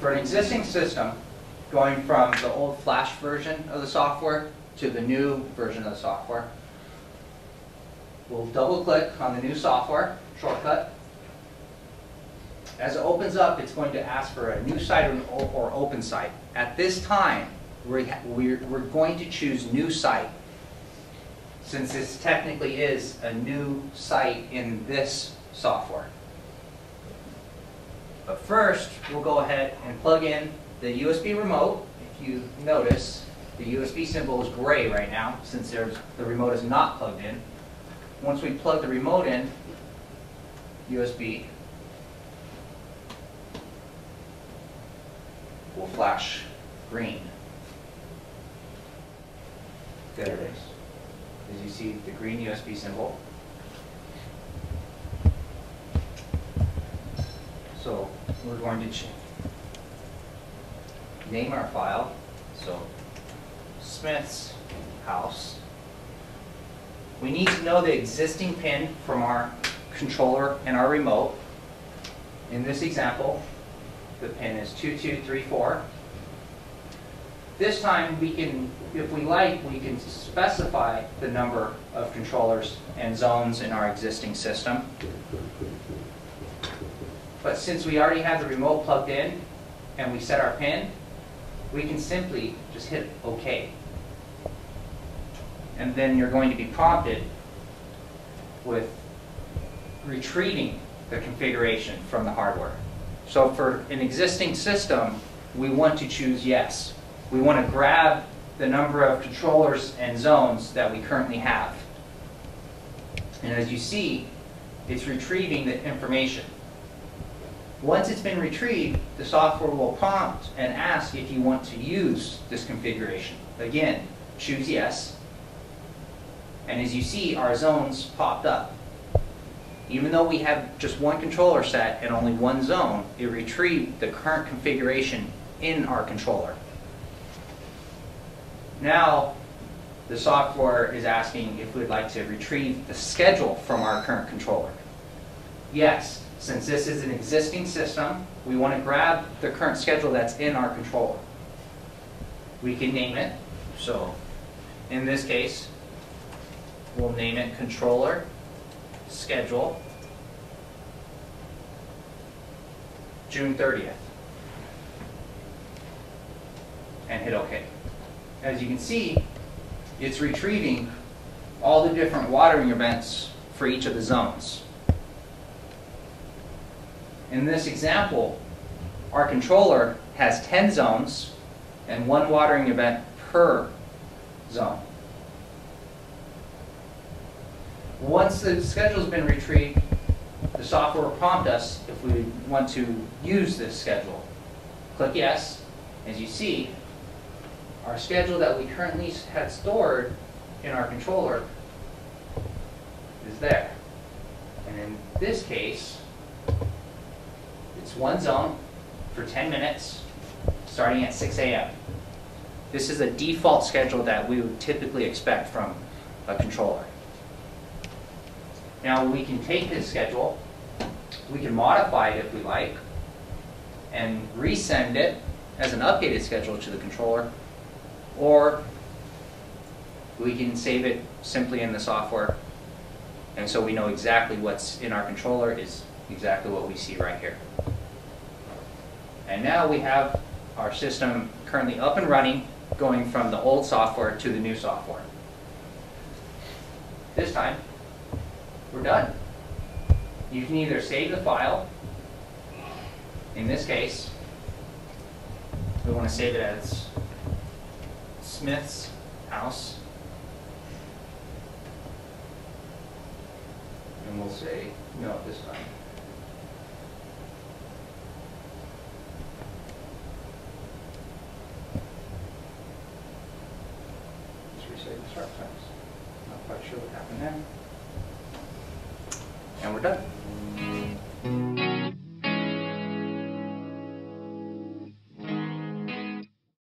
For an existing system, going from the old Flash version of the software to the new version of the software, we'll double click on the new software shortcut. As it opens up, it's going to ask for a new site or open site. At this time, we're going to choose new site, since this technically is a new site in this software. But first, we'll go ahead and plug in the USB remote. If you notice, the USB symbol is gray right now, since the remote is not plugged in. Once we plug the remote in, USB will flash green. There it is. As you see, the green USB symbol. So we're going to name our file. So Smith's house. We need to know the existing pin from our controller and our remote. In this example, the pin is 2234. This time we can, if we like, we can specify the number of controllers and zones in our existing system. But since we already have the remote plugged in and we set our pin, we can simply just hit OK. And then you're going to be prompted with retrieving the configuration from the hardware. So for an existing system, we want to choose yes. We want to grab the number of controllers and zones that we currently have. And as you see, it's retrieving the information. Once it's been retrieved, the software will prompt and ask if you want to use this configuration. Again, choose yes. And as you see, our zones popped up. Even though we have just one controller set and only one zone, it retrieved the current configuration in our controller. Now, the software is asking if we'd like to retrieve the schedule from our current controller. Yes, since this is an existing system, we want to grab the current schedule that's in our controller. We can name it. So, in this case, we'll name it controller schedule June 30th. And hit OK. As you can see, it's retrieving all the different watering events for each of the zones. In this example, our controller has 10 zones and one watering event per zone. Once the schedule has been retrieved, the software will prompt us if we want to use this schedule. Click yes. As you see, our schedule that we currently had stored in our controller is there. And in this case, it's one zone for 10 minutes, starting at 6 a.m. This is a default schedule that we would typically expect from a controller. Now we can take this schedule, we can modify it if we like, and resend it as an updated schedule to the controller, or we can save it simply in the software, and so we know exactly what's in our controller is exactly what we see right here. And now we have our system currently up and running, going from the old software to the new software. This time, we're done. You can either save the file. In this case, we want to save it as Smith's house. And we'll say no this time. Let's reset the start times. Not quite sure what happened there. And we're done.